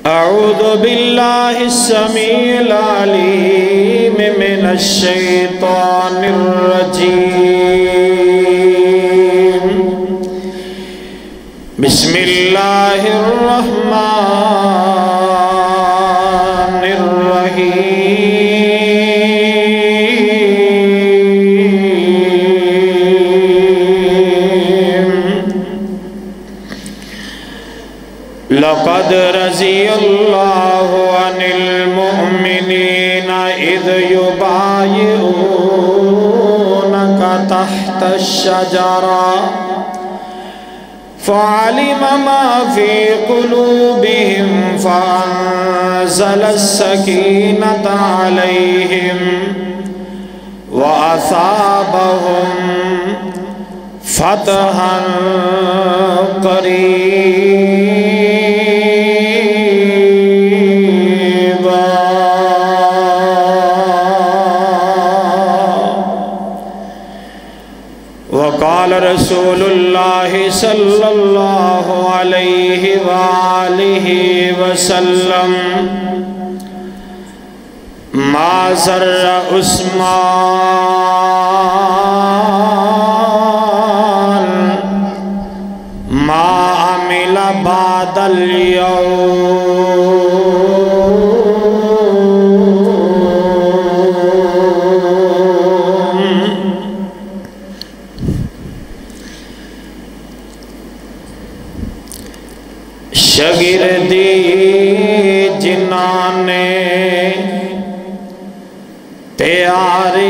اعوذ باللہ السمیع العلیم من الشیطان الرجیم بسم اللہ الرحمن الرحیم لقد رضی اللہ عن المؤمنین اذ یبایعونک تحت الشجرہ فعلم ما في قلوبهم فأنزل السكينة عليهم وأثابهم فتحا قريبا وقال رسول اللہ صلی اللہ علیہ وآلہ وسلم ما ضر عثمان ما عمل بعد اليوم شگردی جنانے پیارے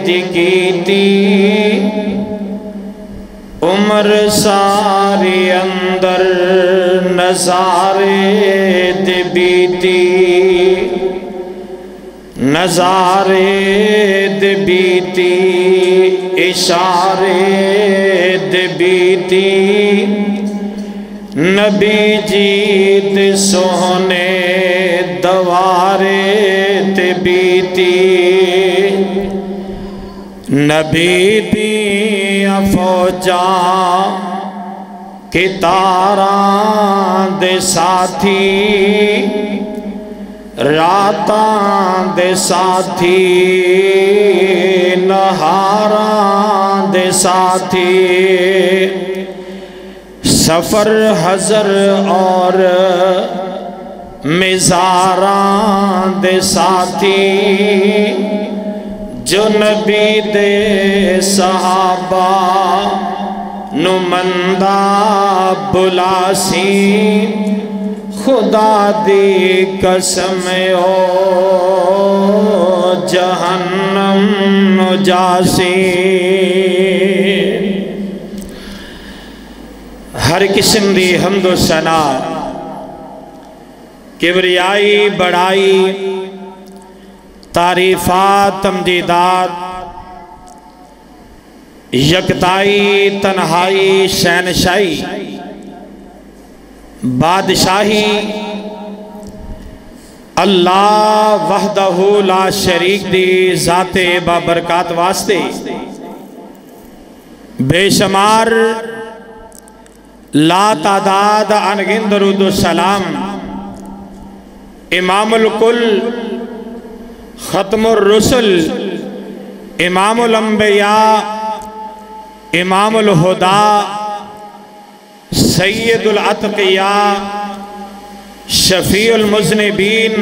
دکھیتی عمر ساری اندر نظارے دبیتی نظارے دبیتی اشارے دبیتی نبی جیت سونے دوارے تبیتی نبی دیا فوجا کتاراں دے ساتھی راتاں دے ساتھی نہاراں دے ساتھی سفر حضر اور مزاراں دے ساتھی جو نبی دے صحابہ نمندہ بلاسی خدا دی قسم او جہنم نجاسی ہر قسم دی حمد و ثنا کبریائی بڑائی تعریفات تمجیدات یکتائی تنہائی شہنشائی بادشاہی اللہ وحدہ لا شریک دی ذات بابرکات واسطے بے شمار لا تعداد انگن درود و سلام امام الکل ختم الرسل امام الانبیاء امام الہدا سید الاتقیاء شفیع المذنبین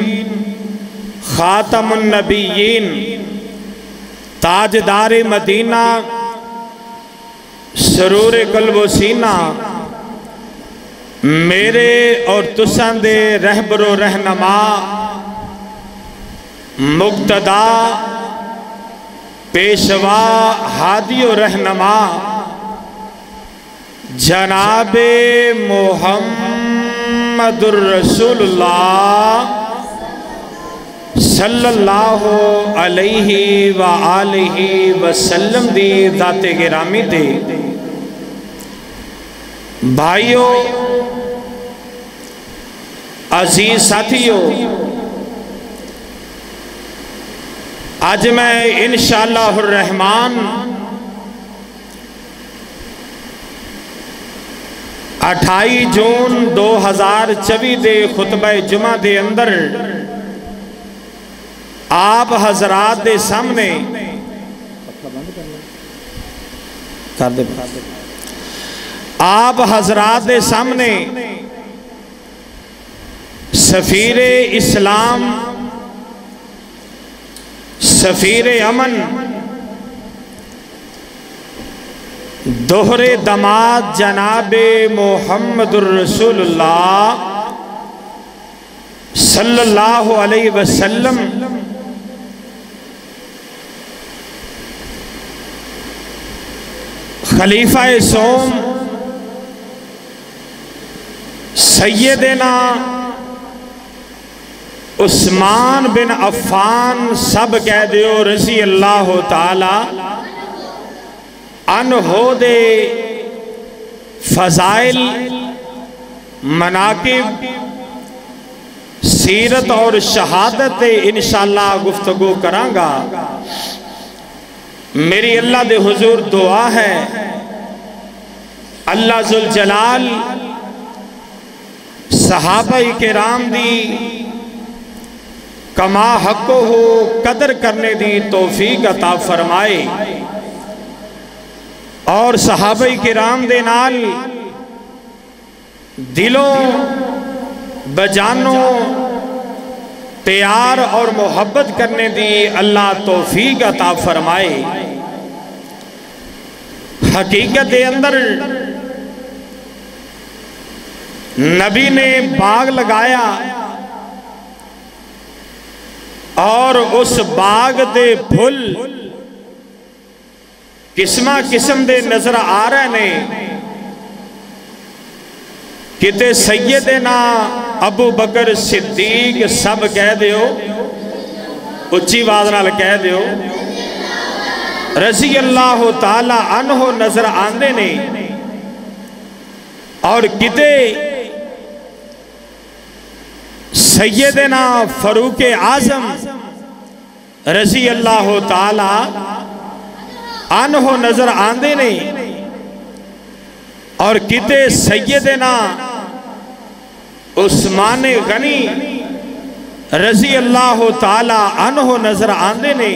خاتم النبیین تاجدار مدینہ سرور قلب و سینہ میرے اور تساں دے رہبر و رہنما مقتدا پیشوا ہادی و رہنما جناب محمد الرسول اللہ صلی اللہ علیہ وآلہ وسلم دی ذات گرامی دے بھائیو عزیز ساتھیو آج میں انشاءاللہ الرحمن 28 جون 2024 دے خطبہ جمعہ دے اندر آپ حضرات دے سامنے آپ حضرات دے سامنے سفیر اسلام، سفیر امن، دوہرے داماد جناب محمد الرسول اللہ صلی اللہ علیہ وسلم خلیفہ سوم سیدنا عثمان بن عفان سب کہہ دیو رضی اللہ تعالی عنہ دے فضائل، مناقب، سیرت اور شہادت انشاءاللہ گفتگو کرانگا۔ میری اللہ دے حضور دعا ہے اللہ ذوالجلال صحابہ کرام دی کما حق ہو قدر کرنے دی توفیق عطا فرمائے، اور صحابہ کرام دے نال دلوں بجانوں پیار اور محبت کرنے دی اللہ توفیق عطا فرمائے۔ حقیقت دے اندر نبی نے باغ لگایا اور اس باغ دے پھل قسمہ قسم دے نظر آ رہے نے، کتے سیدنا ابو بکر صدیق سب کہہ دیو، اچھی وادنال کہہ دیو رضی اللہ تعالی عنہ نظر آندے نے، اور کتے سیدنا فاروق اعظم رضی اللہ تعالی عنہ نظر آندے نے، اور کتے سیدنا عثمان غنی رضی اللہ تعالی عنہ نظر آندے نے،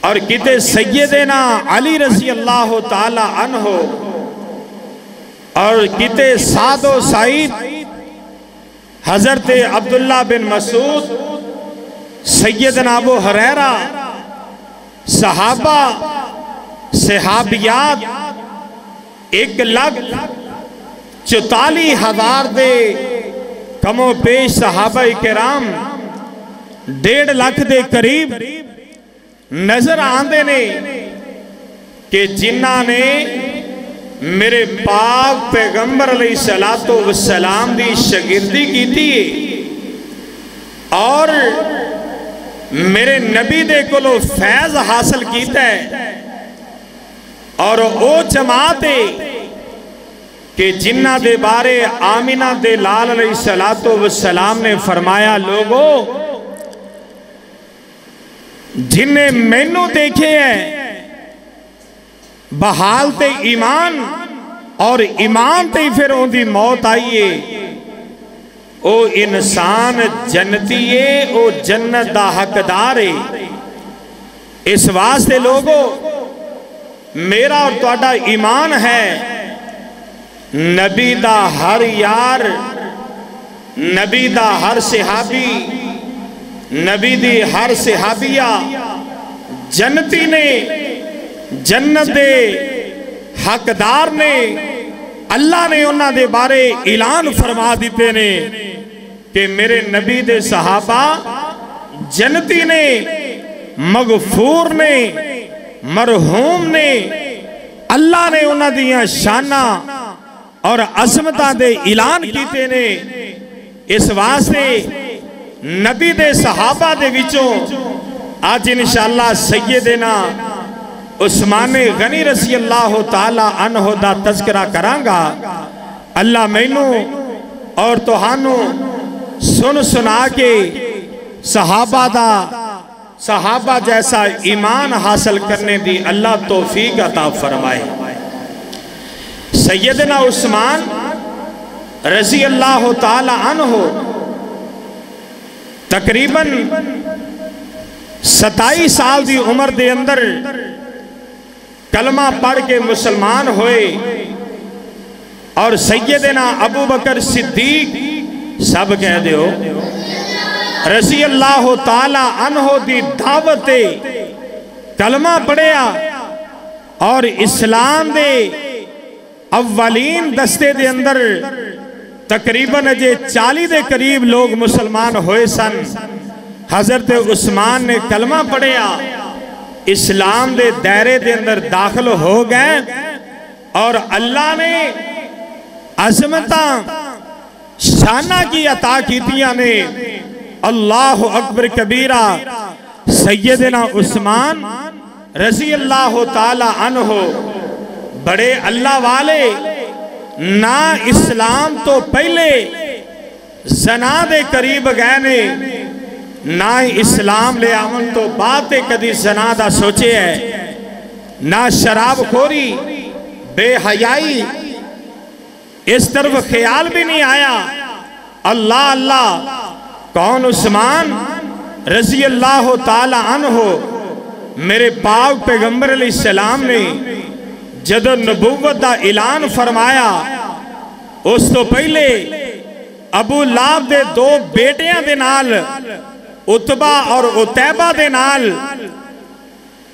اور کتے سیدنا علی رضی اللہ تعالی عنہ، اور کتے سعد و سعید حضرت عبداللہ بن مسعود، سیدنا ابو ہریرہ، صحابہ صحابیات 1,44,000 دے کم و پیش صحابہ کرام 1.5 لاکھ دے قریب نظر آندے نے کہ جنہ نے میرے پاک پیغمبر علیہ السلام دی شاگردی کی تھی، اور میرے نبی دے کولو فیض حاصل کیتا ہے، اور او جماعت کہ جنہ دے بارے آمینہ دے لال علیہ السلام نے فرمایا، لوگو جنہیں مینوں دیکھے ہیں بحالت ایمان، اور ایمان تے پھر ان دی موت آئیے، او انسان جنتیے، او جنت دا حقدارے۔ اس واسطے لوگو میرا اور تواڈا ایمان ہے، نبی دا ہر یار، نبی دا ہر صحابی، نبی دی ہر صحابیہ جنتی نے، جنت دے حقدار نے، اللہ نے انہاں دے بارے اعلان فرما دیتے نے کہ میرے نبی دے صحابہ جنتی نے، مغفور نے، مرحوم نے، اللہ نے انہاں دیاں شانہ اور عظمتاں دے اعلان کیتے نے۔ اس واسطے نبی دے صحابہ دے وچوں آج انشاءاللہ سیدنا عثمان غنی رضی اللہ تعالی عنہ دا تذکرہ کرانگا۔ اللہ مینوں اور توہانوں سن سنا کے صحابہ جیسا ایمان حاصل کرنے دی اللہ توفیق عطا فرمائے۔ سیدنا عثمان رضی اللہ تعالی عنہ تقریباً 27 سال دی عمر دے اندر کلمہ پڑھ کے مسلمان ہوئے، اور سیدنا ابو بکر صدیق سب کہہ دیو رضی اللہ تعالی عنہ دی دعوت کلمہ پڑھیا، اور اسلام دے اولین دستے دے اندر تقریباً 40 دے قریب لوگ مسلمان ہوئے سن۔ حضرت عثمان نے کلمہ پڑھیا، اسلام دے دائرے دے اندر داخل ہو گئے، اور اللہ نے عظمتاں شانہ کی عطا کیتیاں نے۔ اللہ اکبر کبیرہ۔ سیدنا عثمان رضی اللہ تعالی عنہ بڑے اللہ والے، نہ اسلام تو پہلے زنا دے قریب گئے نے، نہ اسلام لے آمن تو بات کدی زنا دا سوچے ہے، نہ شراب خوری بے حیائی اس طرف خیال بھی نہیں آیا۔ اللہ اللہ کون؟ عثمان رضی اللہ تعالی عنہ۔ میرے پاک پیغمبر علیہ السلام نے جدو نبوت دا اعلان فرمایا، اس تو پہلے ابو لہب دے 2 بیٹیاں دے نال، عتبہ اور عتیبہ دے نال،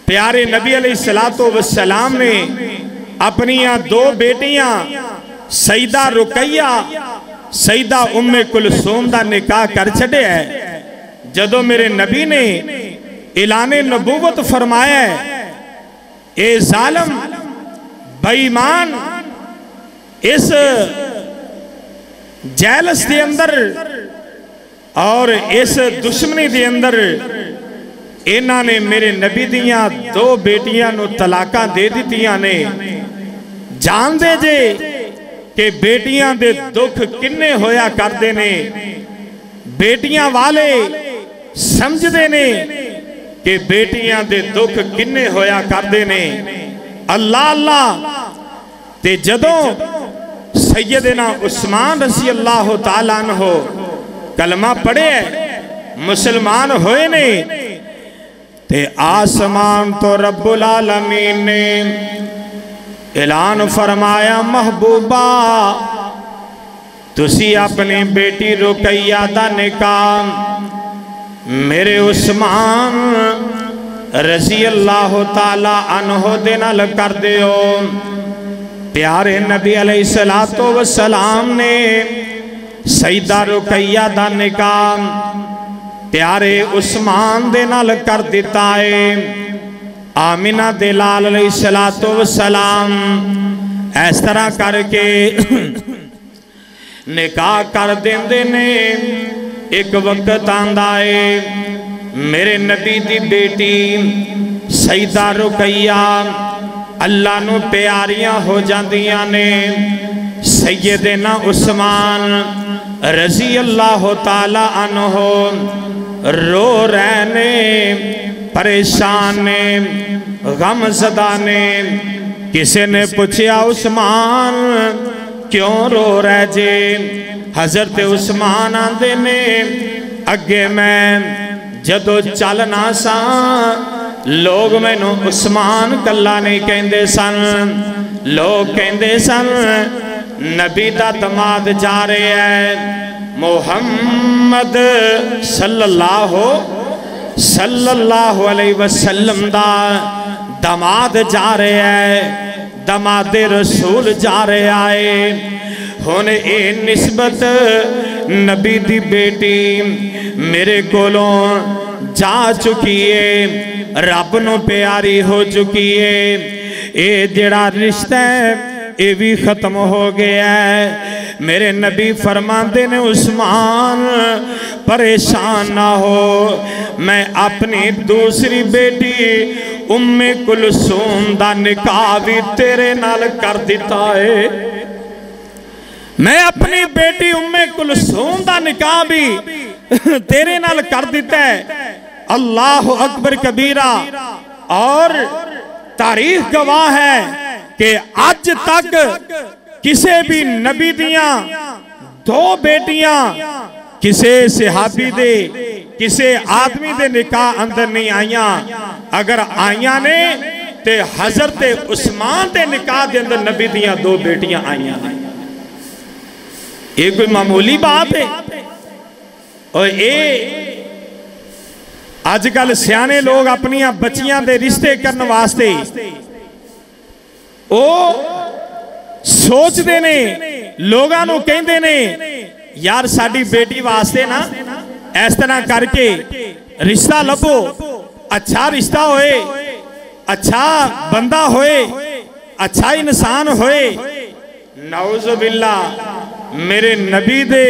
پیارے نبی علیہ السلام نے اپنی 2 بیٹیاں سیدہ رقیہ، سیدہ ام کلثوم دا نکاح کر چھڑے ہے۔ جدو میرے نبی نے اعلان نبوت فرمایا ہے، اے ظالم بے ایمان، اس جیلس دے اندر اور اس دشمنی دے اندر انہاں نے میرے نبی دیاں 2 بیٹیاں نو طلاقاں دے دیتیاں نے۔ جان دے جے کہ بیٹیاں دے دکھ کنے ہویا کر دینے، بیٹیاں والے سمجھ دینے کہ بیٹیاں دے دکھ کنے ہویا کر دینے۔ اللہ اللہ تے جدوں سیدنا عثمان رضی اللہ تعالیٰ عنہ کلمہ پڑھے مسلمان ہوئے نے، تے آسمان تو رب العالمین نے اعلان فرمایا، محبوبہ تسی اپنی بیٹی رقیہ دا نکاح میرے عثمان رضی اللہ تعالیٰ عنہ دے نال کر دیو۔ پیارے نبی علیہ السلام نے سیدہ رقیہ دا نکاح پیارے عثمان دے نال کر دیتا ہے۔ آمینہ دلال علیہ السلام اس طرح کر کے نکاح کر دیندے نے۔ ایک وقت آندائے میرے نبی دی بیٹی سیدہ رقیہ اللہ نو پیاریاں ہو جاندیاں نے۔ سیدنا عثمان رضی اللہ تعالی عنہ رو رہنے، پریشان نے، غم زدہ نے۔ کسی نے پوچھا عثمان کیوں رو رہ جے؟ حضرت عثمان آندے نے اگے میں جدو چلنا سا لوگ میں نو عثمان کلا نہیں کہندے سن، لوگ کہندے سن نبی دا دماد جا رہے ہیں، محمد صلی اللہ علیہ وسلم دا دماد جا رہے ہیں، دماد رسول جا رہے آئے۔ ہونے اے نسبت نبی دی بیٹی میرے کولوں جا چکی ہے، رب نو پیاری ہو چکی ہے، اے جڑا رشتہ ہے اے بھی ختم ہو گیا ہے۔ میرے نبی فرماندے نے عثمان پریشان نہ ہو، میں اپنی دوسری بیٹی ام کلثوم دا نکاح بھی تیرے نال کر دیتا ہے، میں اپنی بیٹی ام کلثوم دا نکاح بھی تیرے نال کر دیتا ہے۔ اللہ اکبر کبیرہ۔ اور تاریخ گواہ ہے کہ اج تک کسے بھی نبی دیاں دو بیٹیاں کسے صحابی دے کسے آدمی دے نکاح اندر نہیں آئیاں، اگر آئیاں نے تے حضرت عثمان دے نکاح دے اندر نبی دیاں دو بیٹیاں آئیاں۔ یہ کوئی معمولی بات ہے؟ اور آج کل سیانے لوگ اپنیاں بچیاں دے رشتے کرنے واسطے او سوچ دینے لوگانوں کہیں دینے یار ساڑی بیٹی واسطے نا اس طرح کر کے رشتہ لبو، اچھا رشتہ ہوئے، اچھا بندہ ہوئے، اچھا انسان ہوئے۔ نعوذ باللہ، میرے نبی دے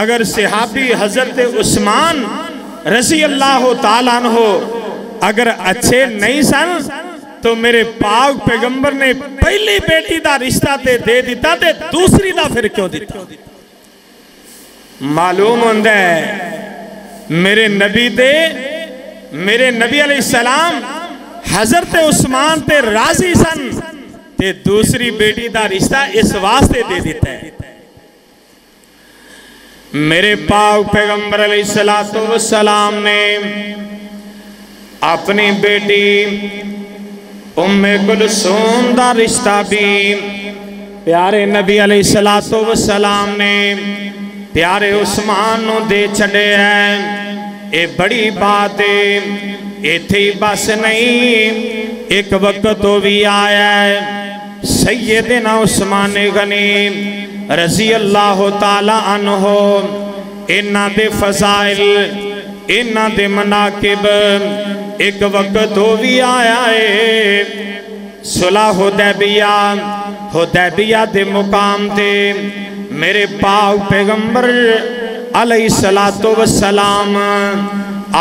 اگر صحابی حضرت عثمان رضی اللہ تعالیٰ عنہ اگر اچھے نہیں سن تو میرے پاک پیغمبر نے پہلی بیٹی دا رشتہ تے دے دیتا تے دوسری دا پھر کیوں دیتا؟ معلوم ہوندہ ہے میرے نبی دے میرے نبی علیہ السلام حضرت عثمان تے راضی سن تے دوسری بیٹی دا رشتہ اس واسطے دے دیتا ہے۔ میرے پاک پیغمبر علیہ السلام نے اپنی بیٹی ام کلثوم دا رشتہ بھی پیارے نبی علیہ السلام نے پیارے عثمان نو دے چھڑے ہیں۔ اے بڑی بات ہے، اے تھی بس نہیں، ایک وقت تو بھی آیا ہے سیدنا عثمان غنی رضی اللہ تعالیٰ عنہ انہاں دے فضائل انہاں دے مناقب ایک وقت تو بھی آیا ہے۔ صلح حدیبیہ دے مقام تے میرے پاک پیغمبر علیہ السلام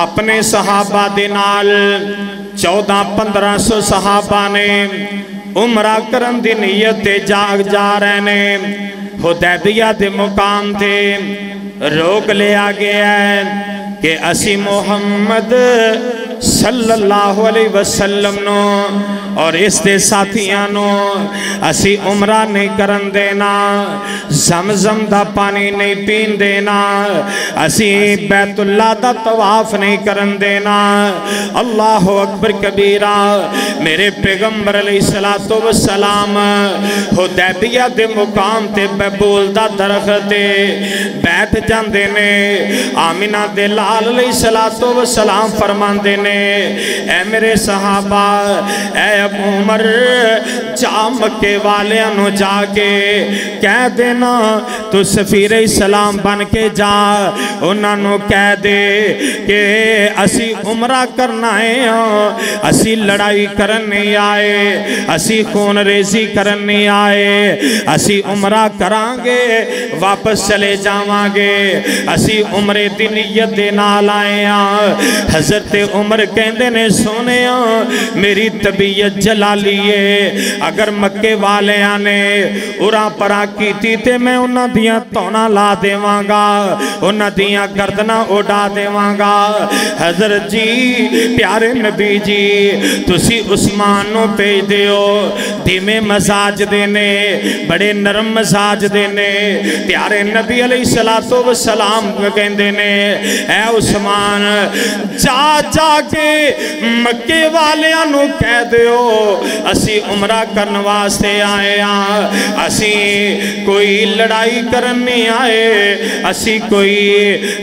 اپنے صحابہ دے نال 1400-1500 صحابہ نے عمرہ کرن دی نیت تے جا رہے نے حدیبیہ دے مقام تے روک لیا گیا ہے کہ اسی محمد صلی اللہ علیہ وسلم نو اور اس دے ساتھیانو اسی عمرہ نہیں کرن دینا، زمزم دا پانی نہیں پین دینا، اسی بیت اللہ دا طواف نہیں کرن دینا۔ اللہ اکبر کبیرہ۔ میرے پیغمبر علیہ السلام حدیبیہ دے مقام تے بول دا درخت تے بیٹھ جاندے نے۔ آمینہ دے لال علیہ السلام فرمان دینے اے میرے صحابہ، اے ابو عمر جا مکے والیاں جا کے کہہ دینا تو سفیر اسلام بن کے جا، انہوں کہہ دے کہ اسی عمرہ کرنا ہے، اسی لڑائی کرنے آئے، اسی خون ریزی کرنے آئے، اسی عمرہ کرانگے واپس چلے جاوانگے، اسی عمرے دی نیت دے نال آئے ہیں۔ حضرت عمر کہندے نے سونے میری طبیعت جلالی ہے، اگر مکے والے آنے اُرا پرا کیتی تے میں انہاں دیاں تونا لا دے وانگا، انہاں دیاں گردنا اڑا دے وانگا۔ حضرت جی پیارے نبی جی تسی عثمان نو پیج دیو، دھیمے مزاج دینے بڑے نرم مزاج دینے۔ پیارے نبی علیہ السلام کہندے نے اے عثمان جا کے مکے والیاں نو کہہ دیو اسی عمرہ کرن واسطے آئے ہیں، اسی کوئی لڑائی کرن نہیں آئے، اسی کوئی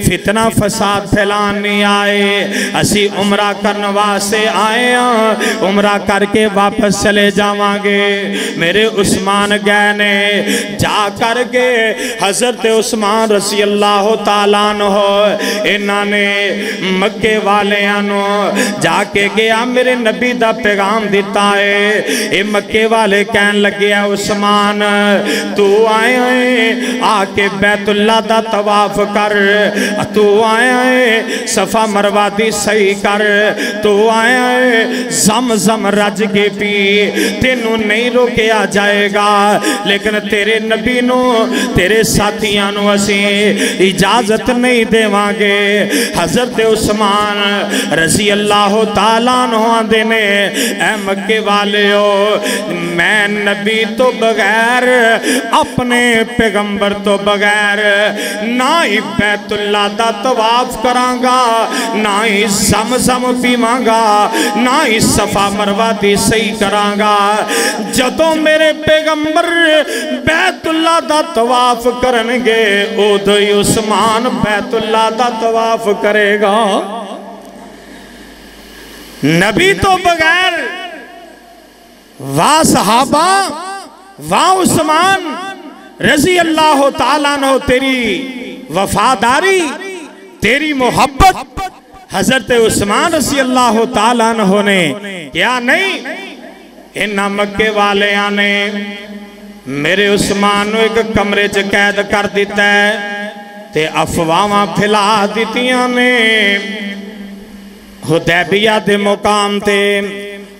فتنہ فساد پھیلان نہیں آئے، اسی عمرہ کرن واسطے آئے ہیں، عمرہ کر کے واپس چلے جاوانگے۔ میرے عثمان گئے نے جا کر کے حضرت عثمان رضی اللہ تعالیٰ عنہ انہاں نے مکے والے آنو جا کے گیا میرے نبی دا پیغام دیتا ہے۔ اے مکے والے کہن لگے عثمان تو آئے ہیں آ کے بیت اللہ دا طواف کر، تو آئے ہیں صفا مروہ دی صحیح کر، تو آئے ہیں زمزم رج کے پی، تینوں نہیں روکیا جائے گا، لیکن تیرے نبی نو تیرے ساتھیاں نو اسی اجازت نہیں دے وانگے۔ حضرت عثمان رضی رضی اللہ تعالیٰ عنہ آندے نے اے مکے والے ہو میں نبی تو بغیر اپنے پیغمبر تو بغیر نہ ہی بیت اللہ دا طواف کرانگا نہ ہی زمزم پیمانگا نہ ہی صفا مروہ دی صحیح کرانگا جدوں میرے پیغمبر بیت اللہ دا طواف کرنگے ادھو ہی عثمان بیت اللہ دا طواف کرے گا نبی تو بغیر واہ صحابہ واہ عثمان رضی اللہ تعالیٰ عنہ تیری وفاداری تیری محبت حضرت عثمان رضی اللہ تعالیٰ عنہ نے کیا نہیں انہا مکے والے آنے میرے عثمان نو ایک کمرے چ قید کر دیتا ہے تے افواہاں پھیلا دیتیاں نے حدیبیہ دے مقام تے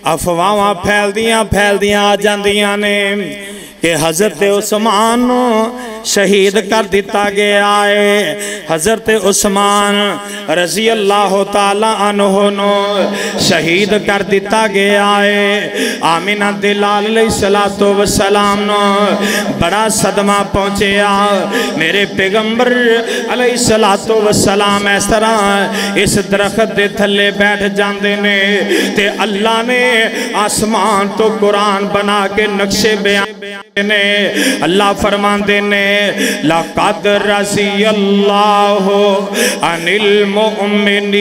افواہاں پھیل دیاں آ جاندیاں نے کہ حضرت عثمان شہید کر دیتا گیا ہے حضرت عثمان رضی اللہ تعالیٰ عنہ شہید کر دیتا گیا ہے آمینہ دلال علیہ السلام بڑا صدمہ پہنچیا میرے پیغمبر علیہ السلام اس طرح اس درخت دے تھلے بیٹھ جاندے نے تے اللہ نے آسمان تو قرآن بنا کے نقشے بیان نے اللہ فرمان دینے لَقَدْ رَضِيَ اللَّهُ عَنِ الْمُؤْمِنِينَ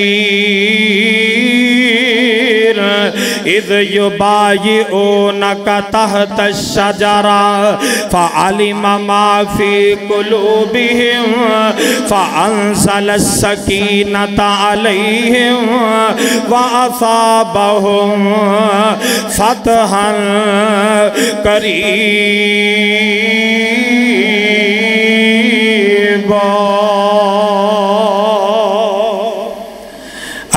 إِذْ يُبَايِعُونَكَ تَحْتَ الشَّجَرَةِ فَعَلِمَ مَا فِي قُلُوبِهِمْ فَأَنزَلَ السَّكِينَةَ عَلَيْهِمْ وَأَصَابَهُمْ فَتْحًا قَرِيبًا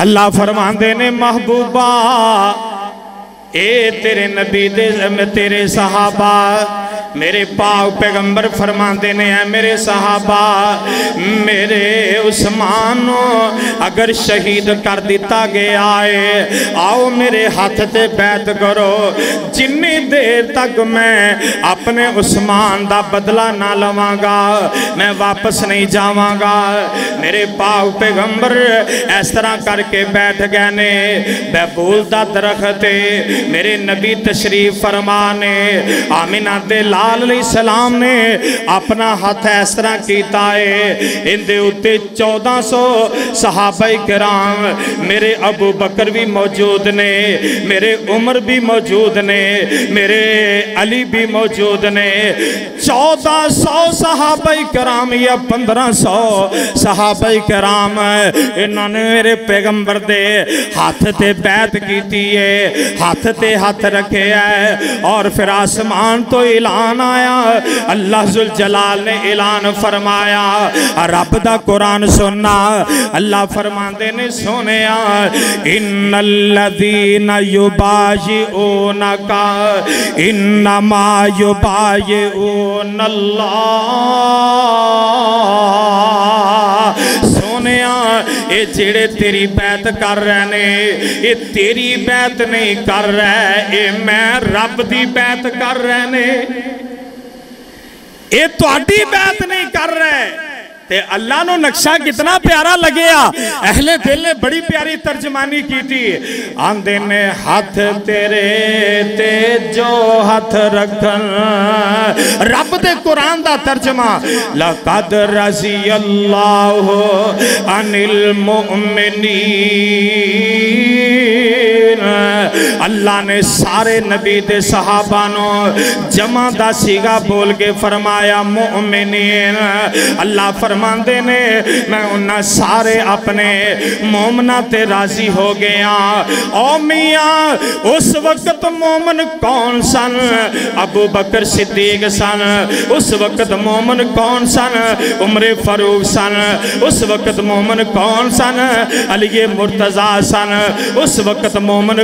اللہ فرماندے نے محبوبہ اے تیرے نبی دے تیرے صحابہ میرے پاک پیغمبر فرماندے نے ہیں میرے صحابہ میرے عثمان اگر شہید کر دیتا گیا ہے آؤ میرے ہاتھ تے بیعت کرو جنی دیر تک میں اپنے عثمان دا بدلہ نہ لواں گا میں واپس نہیں جاواں گا میرے پاک پیغمبر اس طرح کر کے بیٹھ گئے نے بیبول دا درخت میرے نبی تشریف فرمانے آمینہ دلال علیہ السلام نے اپنا ہاتھ اس طرح کیتا ہے ان دے اتے 1400 صحابہ کرام میرے ابو بکر بھی موجود نے میرے عمر بھی موجود نے میرے علی بھی موجود نے 1400 صحابہ کرام یا 1500 صحابہ کرام انہوں نے میرے پیغمبر دے ہاتھ تے بیعت کیتی ہے ہاتھ تے ہاتھ رکھے ہے اور پھر آسمان تو اعلان آیا اللہ ذوالجلال نے اعلان فرمایا رب دا قرآن سننا اللہ فرماندے نے سنیا ان الذین یبایعونک انما یبایعون اللہ سونیا اے جڑے تیری بیعت کر رہے نے اے تیری بیعت نہیں کر رہے اے میں رب دی بیعت کر رہے نے اے تواڈی بیعت نہیں کر رہے تے اللہ نو نقشہ کتنا پیارا لگیا اہل دل نے بڑی پیاری ترجمانی کی تھی آندے نے ہاتھ تیرے تے جو ہاتھ رکھن رب دے قرآن دا ترجمہ لَقَدْ رَضِيَ اللَّهُ عَنِ الْمُؤْمِنِينَ اللہ نے سارے نبی دے صحابانوں جمع دا سیگا بول کے فرمایا مؤمنین اللہ فرماندے نے میں انہاں سارے اپنے مومنہ تے راضی ہو گیا او میاں اس وقت مومن کون سن ابو بکر صدیق سن اس وقت مومن کون سن عمر فاروق سن اس وقت مومن کون سن علی مرتضی سن اس وقت مومن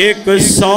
100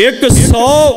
100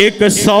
100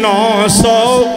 900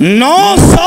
900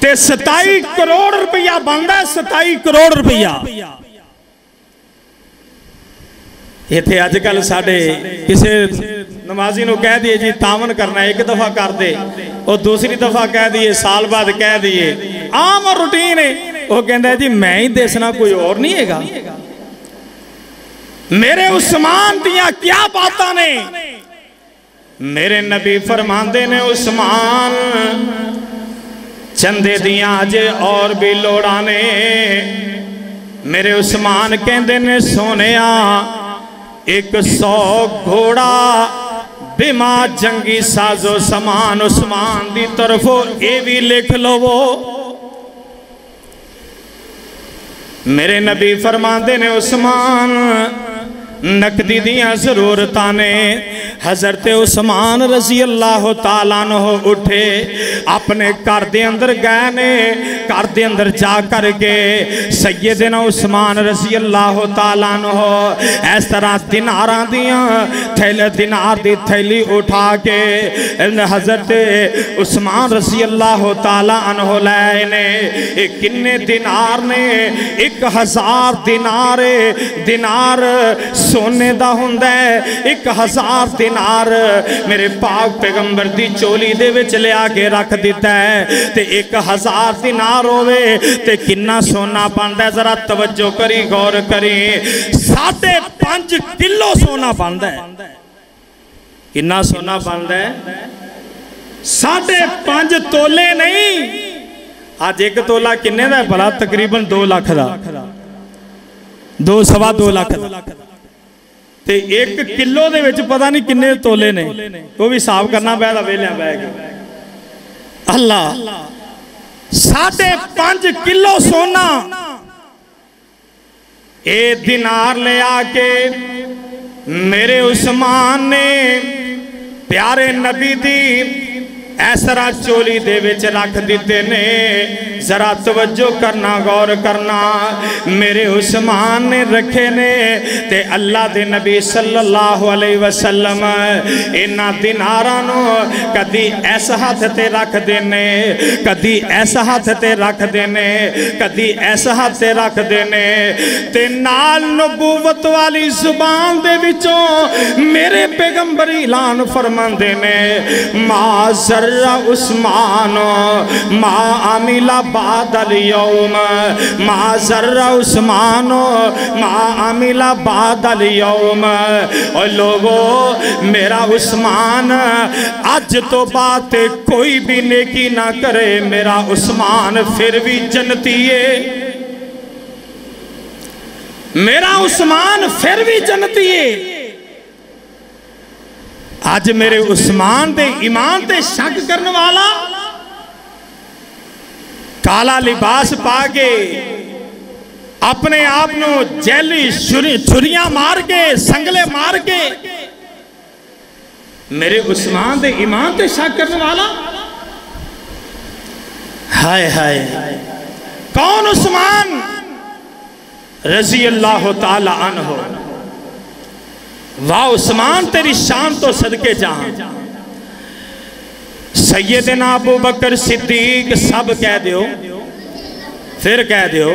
تے 27 کروڑ روپیہ بندا ہے 27 کروڑ روپیہ یہ تھے آج کل ساڑھے کسے نمازی نو کہہ دیئے جی تاون کرنا ہے ایک دفعہ کر دے اور دوسری دفعہ کہہ دیئے سال بعد کہہ دیئے عام اور روٹین ہے وہ کہندہ ہے جی میں ہی دیسنا کوئی اور نہیں ہے گا میرے عثمان دیاں کیا باتاں نے میرے نبی فرماندے نے عثمان چندے دیاں آجے اور بھی لوڑانے میرے عثمان کہندے نے سونیا 100 گھوڑا بما جنگی سازو سامان عثمان دی طرفو اے بھی لکھ لو وہ میرے نبی فرماندے نے عثمان نقدی دیاں ضرورتانے حضرت عثمان رضی اللہ تعالیٰ عنہ اٹھے اپنے کار دے اندر گئے نے کار دے اندر جا کر کے سیدنا عثمان رضی اللہ تعالیٰ عنہ اس طرح دیناراں دیاں دینار دی تھیلی اٹھا کے حضرت عثمان رضی اللہ تعالیٰ عنہ لائے نے کنے دینار نے 1000 دینار سونے دا ہوندہ ہے 1000 دینار میرے پاک پیغمبر دی چولی دے وچ لے آگے رکھ دیتا ہے تے 1000 دینار ہوئے تے کننا سونا باندہ ہے ذرا توجہ کری غور کری 5.5 کلو سونا باندہ ہے کننا سونا باندہ ہے 5.5 تولے نہیں آج ایک تولا کننے دا ہے بھلا تقریباً 2 لاکھ دا 2.25 لاکھ دا تے 1 کلو دے وچ پتہ نہیں کنے تولے نے وہ بھی صاحب کرنا بیدہ بیلیاں بیگ اللہ 5.5 کلو سونا اے دینار لے آکے میرے عثمان نے پیارے نبی دی ایسرا چولی دے وچ رکھ دیتے نے ذرا توجہ کرنا غور کرنا میرے عثمان نے رکھے نے تے اللہ دے نبی صلی اللہ علیہ وسلم انہا دینارانو کدی ایسا ہاتھ تے رکھ دینے کدی ایسا ہاتھ تے رکھ دینے کدی ایسا ہاتھ تے رکھ دینے تے نال نبوت والی زبان دے وچوں میرے پیغمبر اعلان فرمان دینے معذر عثمان ما عمل بعد اليوم ما ذر عثمان ما عمل بعد اليوم اور لوگوں میرا عثمان آج تو بات کوئی بھی نیکی نہ کرے میرا عثمان پھر بھی جنتی ہے میرا عثمان پھر بھی جنتی ہے آج میرے عثمان دے ایمان تے شک کرنے والا کالا لباس پاگے اپنے آپنو جیلی چھریاں مار کے سنگلے مار کے میرے عثمان دے ایمان تے شک کرنے والا ہائے ہائے کون عثمان رضی اللہ تعالی عنہ واہ عثمان تیری شان تو صدقے جہاں سیدنا ابو بکر صدیق سب کہہ دیو پھر کہہ دیو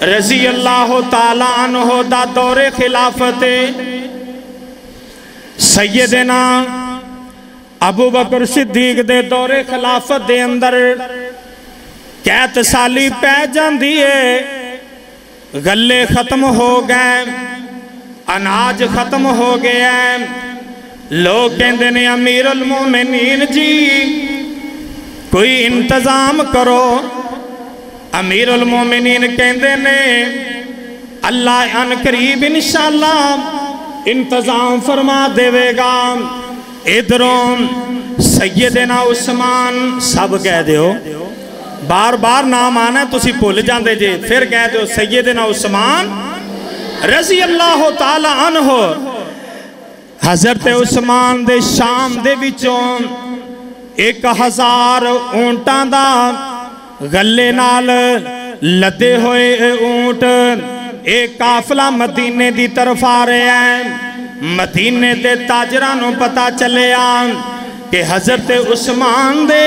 رضی اللہ تعالی عنہ دا دور خلافت سیدنا ابو بکر صدیق دے دور خلافت دے اندر کیت سالی پہ جان دیئے غلے ختم ہو گئے اناج ختم ہو گیا لوگ کہندے نے امیر المومنین جی کوئی انتظام کرو امیر المومنین کہندے نے اللہ ان قریب انشاءاللہ انتظام فرما دے گا ادھروں سیدنا عثمان سب کہہ دیو بار بار نام آنا ہے تسی بھول جان دے جے پھر کہہ دیو سیدنا عثمان رضی اللہ تعالی عنہ حضرت عثمان دے شام دے وچوں 1000 اونٹاں دا غلے نال لدے ہوئے اونٹ ایک قافلہ مدینے دی طرف آ رہے ہیں مدینے دے تاجرانوں پتا چلے کہ حضرت عثمان دے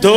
2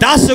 10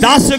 10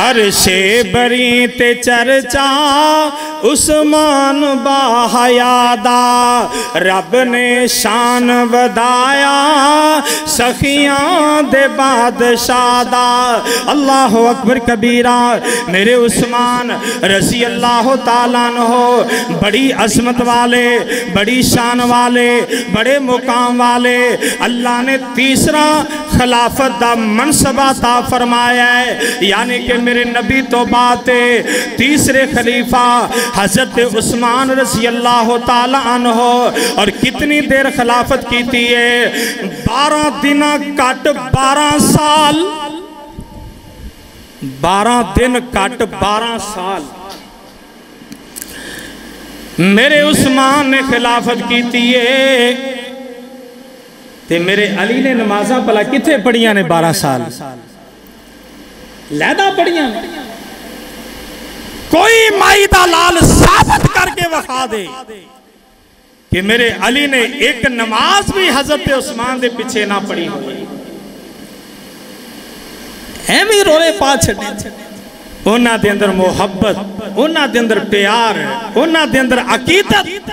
عرشے بری تے چرچا عثمان باحیادا رب نے شان ودایا سخیاں دے بادشاہ دا اللہ اکبر کبیرہ میرے عثمان رضی اللہ تعالیٰ عنہ بڑی عظمت والے بڑی شان والے بڑے مقام والے اللہ نے تیسرا خلافت دا منصب عطا فرمایا ہے یعنی کہ میرے نبی تو بات تیسرے خلیفہ حضرت عثمان رضی اللہ تعالیٰ عنہ اور کتنی دیر خلافت کیتی ہے 12 دن کٹ 12 سال 12 دن کٹ 12 سال میرے عثمان نے خلافت کیتی ہے تے میرے علی نے نمازاں پلا کتھے پڑھیاں نے 12 سال لیدہ پڑھیاں نے کوئی مائی دا لال ثابت کر کے وقا دے کہ میرے علی نے ایک نماز بھی حضرت عثمان دے پیچھے نہ پڑھی ہوئی ایمی رولے پا چھڑنے انہاں دے اندر محبت انہاں دے اندر پیار انہاں دے اندر عقیدت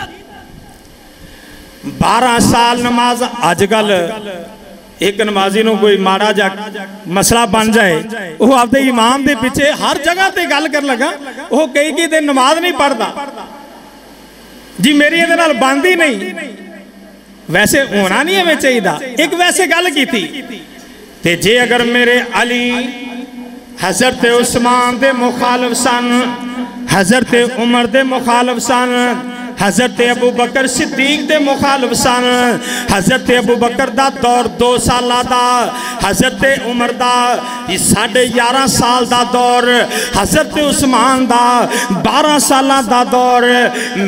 12 سال نماز آج گل ایک نمازی نو کوئی مارا جا مسئلہ بن جائے وہ آپ دے امام دے پیچھے ہر جگہ تے گل کر لگا وہ کئی دن نماز نہیں پڑھتا جی میری ادھر نال باندھی نہیں ویسے ہونا نہیں ہمیں چاہیے دا ایک ویسے گل کی تھی تے جے اگر میرے علی حضرت عثمان دے مخالف سن حضرت عمر دے مخالف سن حضرت ابو بکر صدیق دے مخالف سن حضرت ابو بکر دا دور 2 سالہ دا حضرت عمر دا 11.5 سال دا دور حضرت عثمان دا 12 سالہ دا دور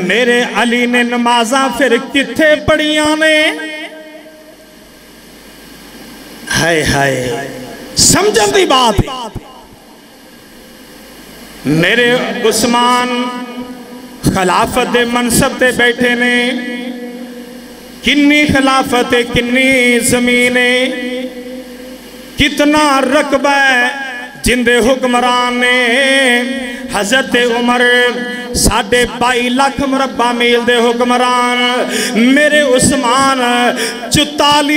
میرے علی نے نمازاں پھر کتھے پڑھیاں نے ہائے ہائے سمجھن دی بات میرے عثمان خلافت دے منصب تے بیٹھے نے کنی خلافت کنی زمینے کتنا رقبہ جن دے حکمران نے حضرت عمر 22.5 لاکھ مربع میل دے حکمران میرے عثمان 44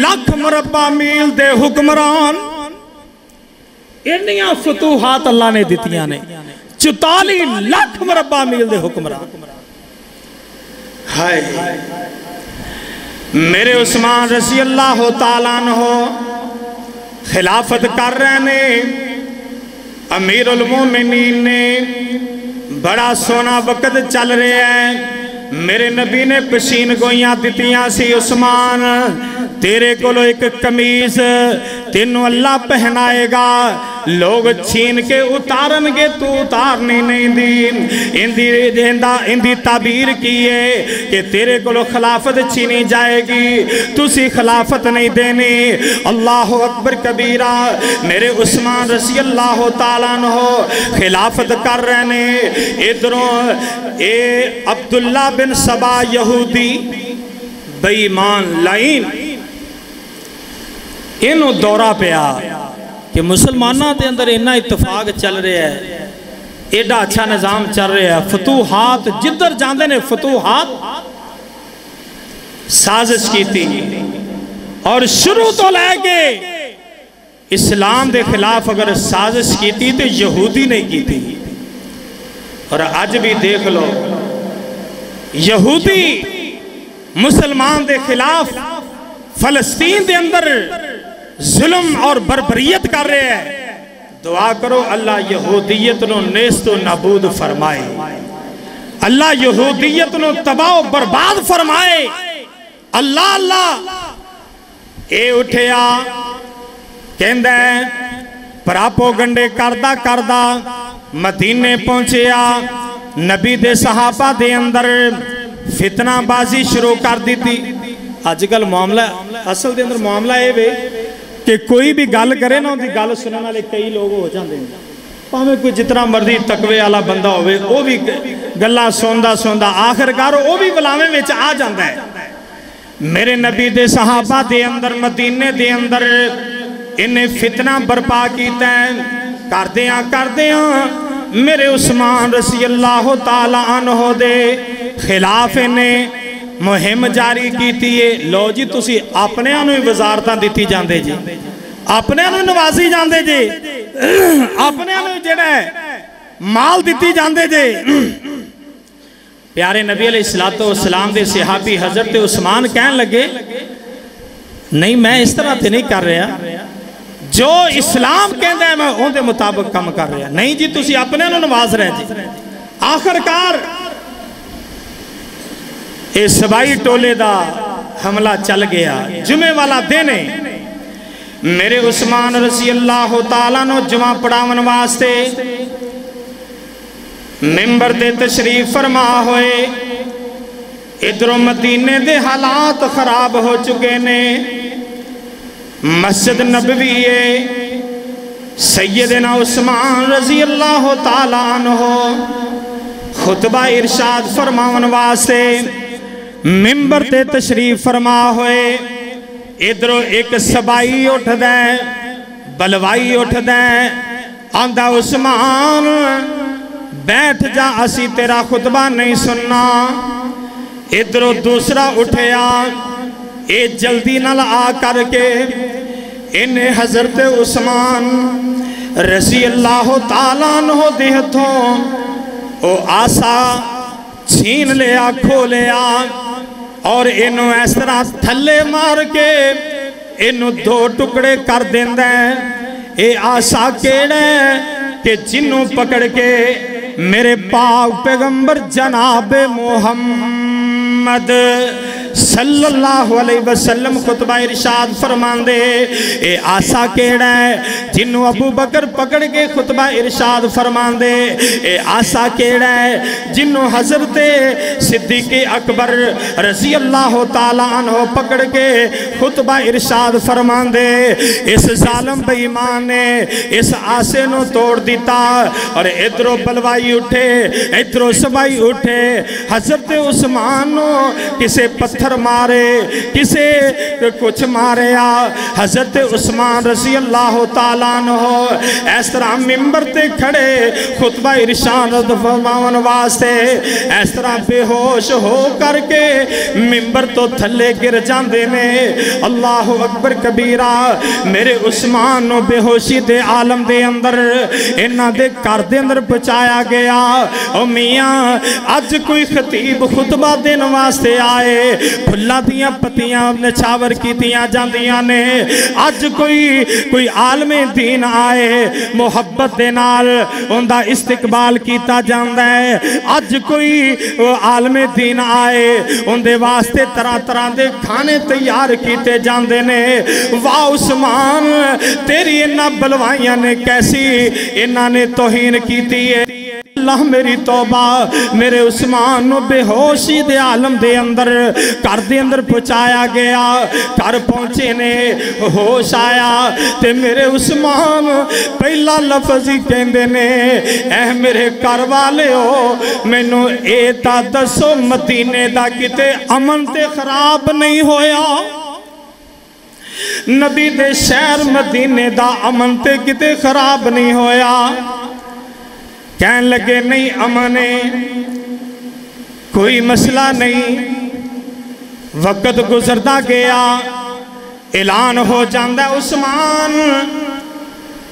لاکھ مربع میل دے حکمران انہیاں فتوحات اللہ نے دیتیاں نے 44 لاکھ مربع میل دے حکمران ہائے میرے عثمان رضی اللہ تعالیٰ عنہ خلافت کر رہے نے امیر المومنین نے بڑا سونا وقت چل رہے ہیں میرے نبی نے پشین گویاں دیتیاں سی عثمان تیرے کولو ایک قمیض تینوں اللہ پہنائے گا لوگ چھین کے اتارن گے تو اتارنی نہیں دی اندی تعبیر کیے کہ تیرے کولو خلافت چھینی جائے گی تسی خلافت نہیں دینی اللہ اکبر کبیرہ میرے عثمان رضی اللہ تعالیٰ عنہ خلافت کر رہنے ادھروں عبداللہ بن سبا یہودی بے ایمان لائن انہوں دورہ پیا کہ مسلمانہ دے اندر انہا اتفاق چل رہے ہیں ایڈا اچھا نظام چل رہے ہیں فتوحات جدر جاندے نے فتوحات سازش کی تھی اور شروع تو لے کے اسلام دے خلاف اگر سازش کی تھی تو یہودی نہیں کی تھی اور آج بھی دیکھ لو یہودی مسلمان دے خلاف فلسطین دے اندر ظلم اور بربریت کر رہے ہیں دعا کرو اللہ یہودیت نو نیست و نابود فرمائے اللہ یہودیت نو تباہ و برباد فرمائے اللہ اللہ اے اٹھیا کہندہ ہے پراپو گنڈے کردہ مدینے پہنچیا نبی دے صحابہ دے اندر فتنہ بازی شروع کر دی تھی آج کل معاملہ اصل دے اندر معاملہ ہے کہ کوئی بھی گل کرے نا دی گل سننے والے کئی لوگ ہو جاندے ہیں پاہمیں کوئی جتنا مرضی تقوی والا بندہ ہوئے وہ بھی گلہ سوندہ آخرکار وہ بھی بلاویں وچ آ جاندہ ہے میرے نبی دے صحابہ دے اندر مدینے دے اندر انہیں فتنہ برپا کیتا ہے کردیاں میرے عثمان رضی اللہ تعالیٰ عنہ دے خلاف نے مہم جاری کیتی ہے. لو جی تسی اپنے انہوں وزارتاں دیتی جاندے جی, اپنے انہوں نوازی جاندے جی, اپنے انہوں جڑا ہے مال دیتی جاندے جی. پیارے نبی علیہ السلام دے صحابی حضرت عثمان کہن لگے نہیں میں اس طرح تے نہیں کر رہا, جو اسلام کہندہ ہے میں ان دے مطابق کم کر رہا. نہیں جی تسی اپنے انہوں نواز رہے جی. آخر کار اے سبائی ٹولے دا حملہ چل گیا. جمعے والا دینے میرے عثمان رضی اللہ تعالیٰ نو جمعہ پڑھاون واسطے ممبر دے تشریف فرما ہوئے. ادھر مدینے دے حالات خراب ہو چکے نے. مسجد نبوی سیدنا عثمان رضی اللہ تعالیٰ عنہ خطبہ ارشاد فرماون واسطے ممبر تے تشریف فرما ہوئے. ادھروں ایک سبائی اٹھ دیں, بلوائی اٹھ دیں, آندہ عثمان بیٹھ جا اسی تیرا خطبہ نہیں سننا. ادھروں دوسرا اٹھیا, اے جلدی نہ آ کر کے انہیں حضرت عثمان رضی اللہ تعالیٰ عنہ دیہتوں او آسا چھین لیا کھو لیا اور انہوں اس طرح تھلے مار کے انہوں دو ٹکڑے کر دیں دیں. اے آسا کیڑے کہ جنہوں پکڑ کے میرے پاک پیغمبر جناب محمد صلی اللہ علیہ وسلم خطبہ ارشاد فرمان دے. اے آسا کیڑا ہے جنہوں ابو بکر پکڑ کے خطبہ ارشاد فرمان دے. اے آسا کیڑا ہے جنہوں حضرت صدیق اکبر رضی اللہ تعالیٰ عنہ پکڑ کے خطبہ ارشاد فرمان دے. اس ظالم بے ایمان نے اس آسے نو توڑ دیتا اور ادھروں بلوائی اٹھے, ادھروں سبائی اٹھے. حضرت عثمان نو کسے پتھر مارے, کسے کچھ مارے. حضرت عثمان رضی اللہ تعالیٰ عنہ اس طرح ممبر تے کھڑے خطبہ ارشاد فرماون واسطے اس طرح بے ہوش ہو کر کے ممبر تو تھلے گر جاندے نے. اللہ اکبر کبیرہ. میرے عثمان نو بے ہوشی دے عالم دے اندر انہاں دے کار دے اندر پہنچایا گیا. او میاں آج کوئی خطیب خطبہ دین واسطے آئے, پھلا دیاں پتیاں نچھاور کی دیاں جاندیاں نے. آج کوئی عالم دین آئے, محبت دے نال ان دا استقبال کیتا جاندہ ہے. آج کوئی عالم دین آئے, ان دے واسطے طرح طرح دے کھانے تیار کیتے جاندے نے. واہ عثمان تیری انہاں بلوائیاں نے کیسی انہاں نے توہین کیتی ہے. اللہ میری توبہ. میرے عثمان نو بے ہوشی دے عالم دے اندر کار دے اندر پہنچایا گیا. کار پہنچے نے ہوش آیا تے میرے عثمان پہلا لفظ ہی کہندے نے اے میرے کار والے ہو مینوں اے تا دسو مدینے دا کتے امن تے خراب نہیں ہویا. نبی دے شہر مدینے دا امن تے کتے خراب نہیں ہویا. کہن لگے نہیں امنے کوئی مسئلہ نہیں. وقت گزردہ گیا, اعلان ہو جاندہ عثمان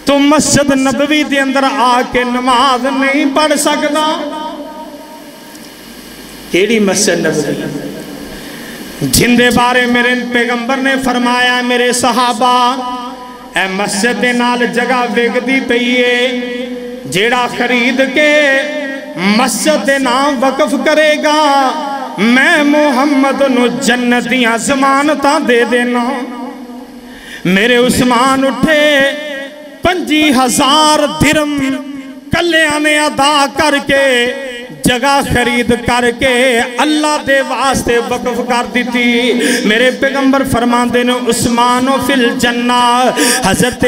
تو مسجد نبوی دے اندر آ کے نماز نہیں پڑھ سکتا. کیڑی مسجد نبوی جن دے بارے میرے پیغمبر نے فرمایا میرے صحابہ اے مسجد دے نال جگہ ویگدی پئیے, جیڑا خرید کے مسجد دے نام وقف کرے گا میں محمد نو جنتیاں ضمانتاں دے دینا. میرے عثمان اٹھے 50,000 درم کلیاں نے ادا کر کے جگہ خرید کر کے اللہ دے واسطے وقف کر دیتی. میرے پیغمبر فرماندے نے عثمان فی الجنہ. حضرت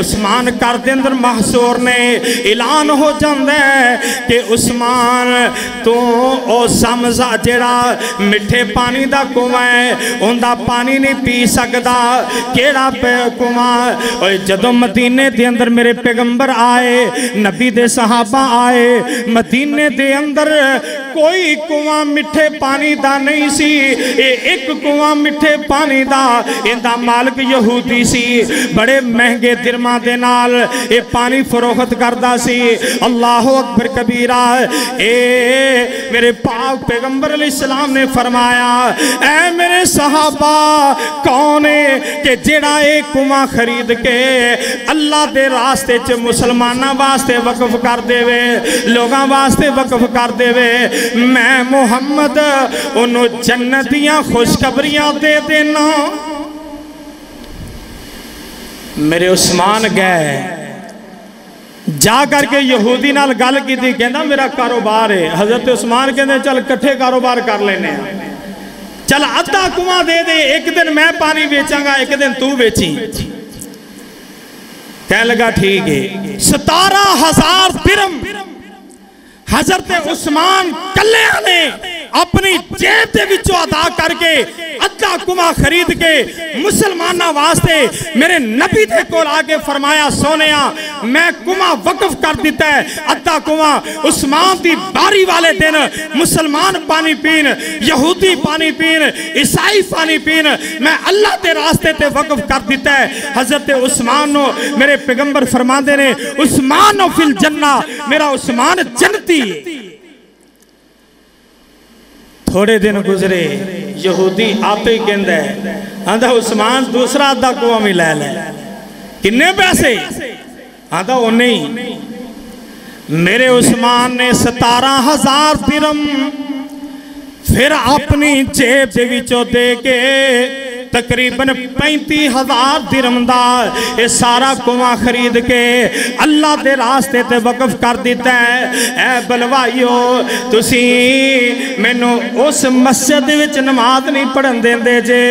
عثمان کر دے اندر محصور نے اعلان ہو جاندہ ہے کہ عثمان تو او سمزا جڑا مٹھے پانی دا کنواں ہے ان دا پانی نہیں پی سکدا. کیڑا کنواں؟ جدوں مدینے دے اندر میرے پیغمبر آئے, نبی دے صحابہ آئے, مدینے دے اندر کوئی کنواں مٹھے پانی دا نہیں سی. ایک کنواں مٹھے پانی دا ان دا مالک یہودی سی, بڑے مہنگے درماں دے نال اے پانی فروخت کردہ سی. اللہ اکبر کبیرہ. میرے پاک پیغمبر علیہ السلام نے فرمایا اے میرے صحابہ کون ہے کہ جڑا ایک کنواں خرید کے اللہ دے راستے چ مسلمانہ واسطے وقف کر دے وے, لوگاں واسطے وقف کر دے وے, میں محمد انہوں جنتیاں خوشخبریاں دے دینا. میرے عثمان گئے جا کر کے یہودی نال گل کی تھی, کہنا میرا کاروبار ہے. حضرت عثمان کہنے چل کٹھے کاروبار کر لینے, چل ادھا کنواں دے دے, ایک دن میں پانی بیچاں گا ایک دن تو بیچی. کہنے لگا ٹھیک ہے. 17,000 درم حضرت عثمان کلیاں نے اپنی جیب دے وچوں ادا کر کے ادھا کنواں خرید کے مسلمانہ واسطے میرے نبی دے کول آگے فرمایا سونیا میں کنواں وقف کر دیتا ہے. ادھا کنواں عثمان دی باری والے دن مسلمان پانی پین, یہودی پانی پین, عیسائی پانی پین, میں اللہ دے راستے تے وقف کر دیتا ہے. حضرت عثمان نو میرے پیغمبر فرماندے نے عثمان فی الجنہ, میرا عثمان جنتی. تھوڑے دن گزرے یہودی آپ ہی کہندہ ہے آندھا عثمان دوسرا آدھا کنواں میں لے لے. کنے پیسے؟ آندھا وہ نہیں. میرے عثمان نے 17,000 درم پھر اپنی جیب دے وچوں دے کے تقریباً 35,000 درم دا یہ سارا کنواں خرید کے اللہ دے راستے تے وقف کر دیتا ہے. اے بلوائیو تسی میں نو اس مسجد وچ نماز نہیں پڑھن دیں دے جے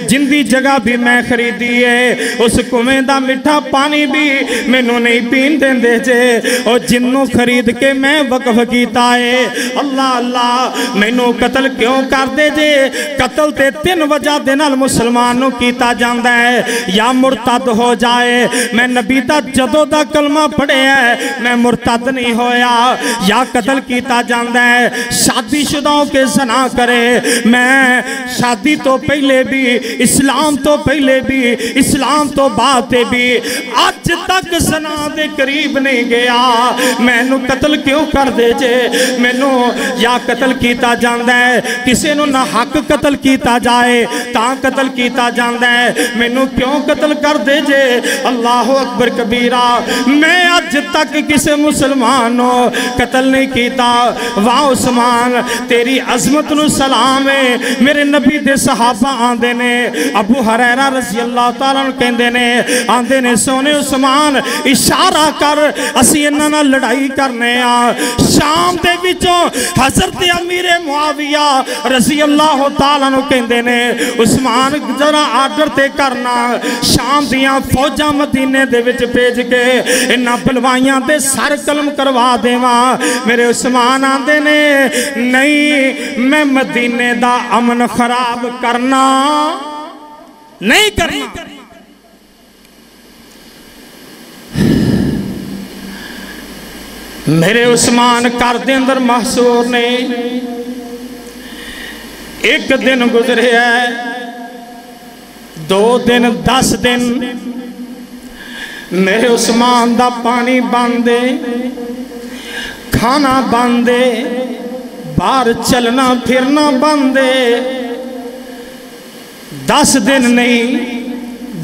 جن دی جگہ بھی میں خریدی ہے, اس کنویں دا مٹھا پانی بھی میں نو نہیں پین دیں دے جے, اور جنوں خرید کے میں وقف کیتا ہے. اللہ اللہ میں نو قتل کیوں کر دے جے؟ قتل تے 3 وجہ دے نال مسلمانوں کیتا جاندہ ہے, یا مرتد ہو جائے, میں نبی دا جدو دا کلمہ پڑھے ہے میں مرتد نہیں ہویا, یا قتل کیتا جاندہ ہے شادی شدہوں کے زنا کرے, میں شادی تو پہلے بھی اسلام تو پہلے بھی اسلام تو باتیں بھی آج تک زنا دے قریب نہیں گیا, میں نو قتل کیوں کر دے جے؟ میں نو یا قتل کیتا جاندہ ہے, کسی نو نہ حق قتل کیتا جائے تاں قتل کیتا جاندہ ہے, میں نو کیوں قتل کر دے جے؟ اللہ اکبر کبیرہ. میں آج تک کسی مسلمانوں قتل نہیں کیتا. واہ عثمان تیری عظمت نو سلام ہے. میرے نبی دے صحابہ آندے نے, ابو حریرہ رضی اللہ تعالیٰ کہندے نے, آندے نے سونے عثمان اشارہ کر اسی انہاں لڑائی کرنے آ. شام دے وچوں حضرت امیر معاویہ رضی اللہ تعالیٰ کہندے نے عثمان ذرا آرڈر تے کرنا, شام دیاں فوجاں مدینے دے وچ بھیج کے انہاں بلوائیاں دے سر قلم کروا دیواں. میرے عثمان آندے نے نہیں میں مدینے دا امن خراب کرنا نہیں کرنا. میرے عثمان کر دے اندر محصور نے. ایک دن گزرے ہے, 2 دن 10 دن میرے عثمان دا پانی باندے, کھانا باندے, باہر چلنا پھرنا باندے. 10 دن نہیں,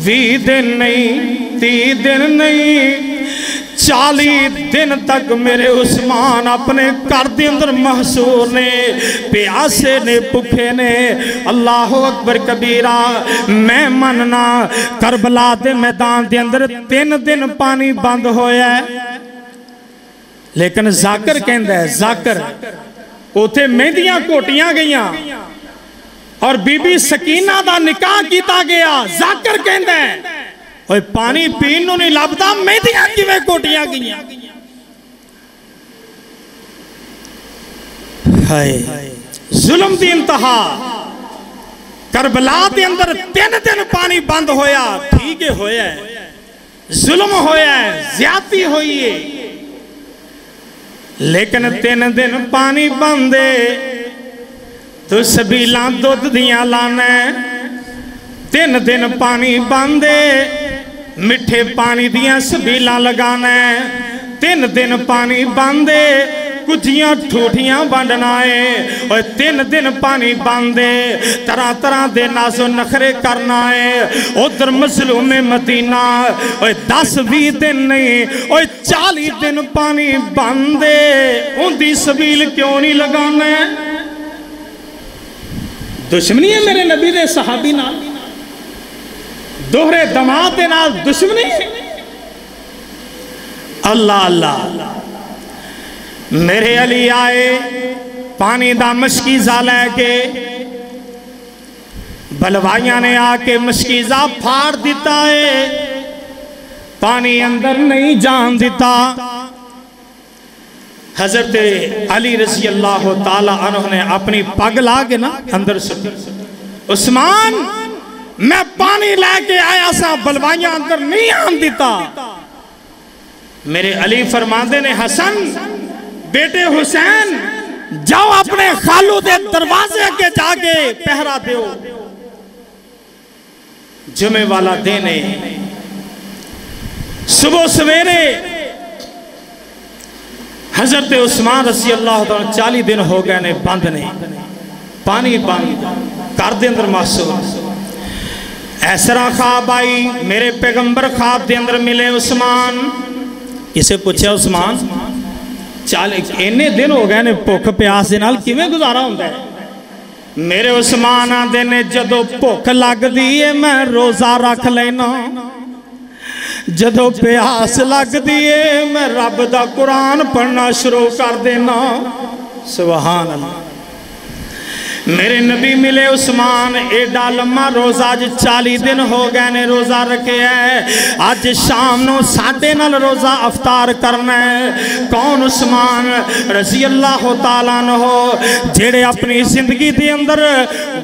20 دن نہیں, 30 دن نہیں, 40 دن تک میرے عثمان اپنے گھر دے اندر محصور نے, پیاسے نے, بھوکے نے. اللہ اکبر کبیرہ. میں مننا کربلا دے میدان دے اندر 3 دن پانی بند ہویا ہے, لیکن ذاکر کہندہ ہے, ذاکر اوتھے مہندیاں کوٹیاں گئیاں اور بی بی سکینہ دا نکاح کیتا گیا. ذاکر کہندا ہے اوے پانی پین نوں نہیں لبدا مہندیاں کیویں کوٹیاں گئیاں. ہائے ظلم دی انتہا. کربلا دے اندر 3 دن پانی بند ہویا. ٹھیک ہے ہویا ہے, ظلم ہویا ہے, زیادتی ہوئی ہے, لیکن 3 دن پانی بندے تو سبیلاں دودھ دیاں لانے. 3 دن پانی بندے مٹھے پانی دیاں سبیلاں لگانے. 3 دن پانی بندے کچھیاں ٹھوٹیاں بانڈنائے. اور 3 دن پانی باندے طرح طرح دے ناز و نخرے کرنائے. ادھر مظلوم مدینہ اور 10-20 دن نہیں اور 40 دن پانی باندے. ان دی سبیل کیوں نہیں لگانے؟ دشمنی ہے میرے نبی دے صحابی نال, دوہرے دماغ دے نال دشمنی ہے. اللہ اللہ. میرے علی آئے پانی دا مشکیزہ لے کے, بلوائیاں نے آ کے مشکیزہ پھاڑ دیتا ہے, پانی اندر نہیں جان دیتا. حضرت علی رضی اللہ تعالیٰ عنہ نے اپنی پگ لا کے نا اندر سٹی. عثمان میں پانی لے کے آیا سا, بلوائیاں اندر نہیں آن دیتا. میرے علی فرماندے نے حسن بیٹے حسین جاؤ اپنے خالو دے دروازے کے جا کے پہرا دیو. جمعہ والا دینے صبح سویرے حضرت عثمان رضی اللہ تعالیٰ 40 دن ہو گئے نے بند نے, پانی بند کر دے اندر محسوس. ایسرا خواب آئی, میرے پیغمبر خواب دے اندر ملے عثمان. اسے پوچھا عثمان 40 دن ہو گئے نے بھوک پیاس دے نال کیویں گزارا ہوندا ہے؟ میرے عثمان آندے نے جدو بھوک لگ دیئے میں روزہ رکھ لینا, جدو پیاس لگ دیئے میں رب دا قرآن پڑھنا شروع کر دینا. سبحان اللہ. میرے نبی ملے عثمان, ایڈا لمحہ روزہ آج 40 دن ہو گئے نے روزہ رکھے ہے. آج شام نو 9:30 روزہ افطار کرنا ہے. کون؟ عثمان رضی اللہ تعالیٰ عنہ, جیڑے اپنی زندگی دے اندر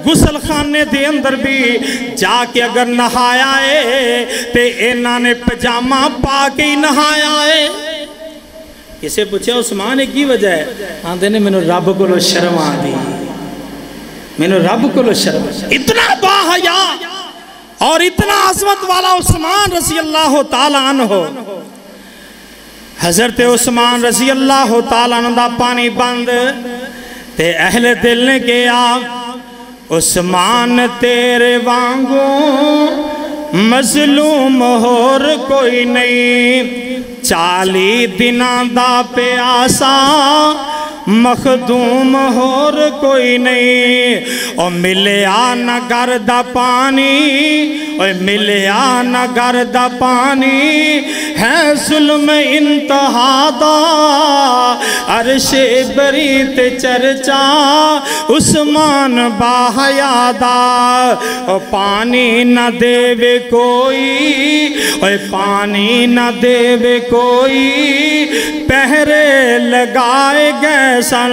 غسل خانے دے اندر بھی جا کے اگر نہایا ہے تے انہاں نے پجامہ پا کے ہی نہایا ہے. اسے پوچھا عثمان ایک ہی وجہ ہے؟ آندے نے میں رب کو شرم آندی, میں نے رب کو شرم. اتنا باحیا اور اتنا عظمت والا عثمان رضی اللہ تعالیٰ عنہ. حضرت عثمان رضی اللہ تعالیٰ عنہ دا پانی بند تے اہل دل نے کیا عثمان تیرے وانگوں مظلوم اور کوئی نہیں. 40 دنوں دا پیاسا مخدوم اور کوئی نہیں. اور ملیا نہ گرد پانی, اور ملیا نہ گرد پانی ہے ظلم انتہا دا. عرش بریت چرچا عثمان باحیا دا. اور پانی نہ دے کوئی, اور پانی نہ دے کوئی, پہرے لگائے گئے سن.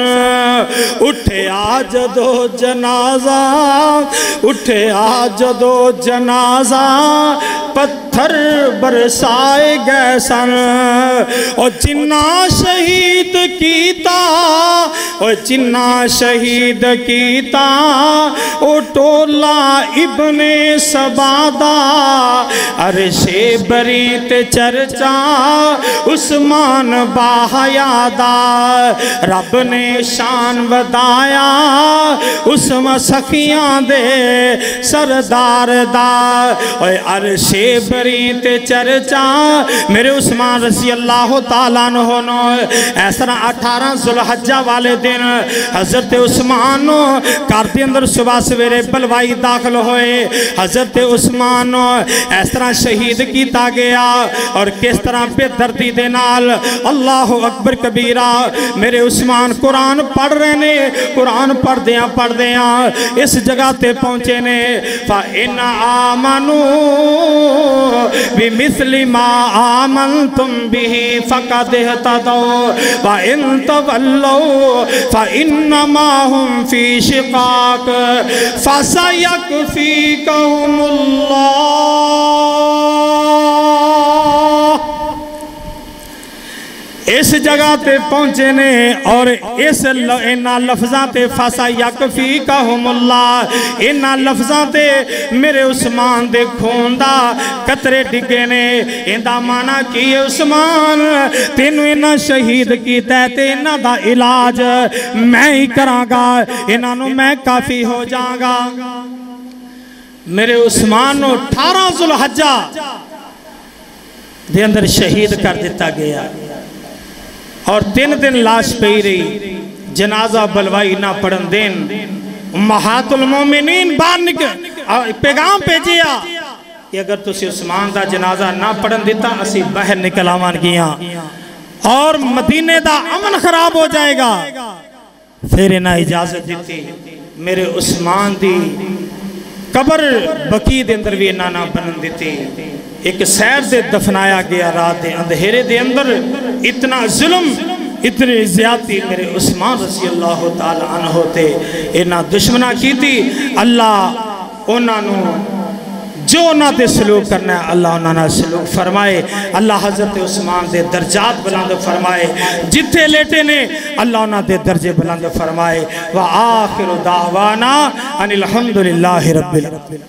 اٹھیا جدو جنازہ, اٹھیا جدو جنازہ, پتھر برسائے گئے سن. اور جنہ شہید کیتا, اور جنہ شہید کیتا, او ٹولا ابن سبادہ. عرش بریت چرچا عثمان باحیا دا. رب نے شان ودایا اس مسخیاں دے سردار دا. اور عرش بریت چرچا میرے عثمان رضی اللہ تعالیٰ عنہ. ایسا 18 ذوالحجہ والے دن حضرت عثمان گھر دے اندر صبح سویرے بلوائی داخل ہوئے. حضرت عثمان اس طرح شہید کیتا گیا اور کس طرح بے دردی دے نال. اللہ اکبر کبیرہ. میرے عثمان قرآن پڑھ رہے نے, قرآن پڑھ دیاں اس جگہ تے پہنچے نے. فَإِنْ آمَنُوا بِمِثْلِ مَا آمَنْتُمْ بِهِ فَقَدْ اهْتَدَوْا وَإِنْ تَوَلَّوْا فَإِنَّمَا هُمْ فِي شِقَاقٍ فَسَيَكْفِيكَهُمُ اللَّهُ. اس جگہ تے پہنچے نے اور اس انہا لفظاں تے فَسَيَكْفِيكَهُمُ اللَّهُ, انہا لفظاں تے میرے عثمان دے کھوندا قطرے ڈگے نے. اندہ مانا کی عثمان تینوں انہا شہید کی تے انہا دا علاج میں ہی کراں گا, انہا نو میں کافی ہو جاں گا. میرے عثمان نو 18 ذوالحجہ دے اندر شہید کر دیتا گیا اور 3 دن لاش پئی رہی. جنازہ بلوائی نہ پڑھن دین امہات المومنین باہر نکل پیغام بھیجیا کہ اگر تسی عثمان دا جنازہ نہ پڑھن دیتا اسی باہر نکل آوان گیا اور مدینے دا امن خراب ہو جائے گا. پھر انہاں اجازت دیتی. میرے عثمان دی قبر بقی دے اندر بھی انہاں نہ بنن دیتی. ایک سیر دے دفنایا گیا رات دے اندھیرے دے اندر. اتنا ظلم اتنی زیادتی میرے عثمان رضی اللہ تعالیٰ عنہ ہوتے انہاں دشمنہ کی تھی. اللہ انہاں نو جو انہاں دے سلوک کرنا ہے اللہ انہاں نے سلوک فرمائے. اللہ حضرت عثمان دے درجات بلند فرمائے. جتھے لیٹے نے اللہ انہاں دے درجے بلند فرمائے. وآخر دعوانا ان الحمدللہ رب العالمین.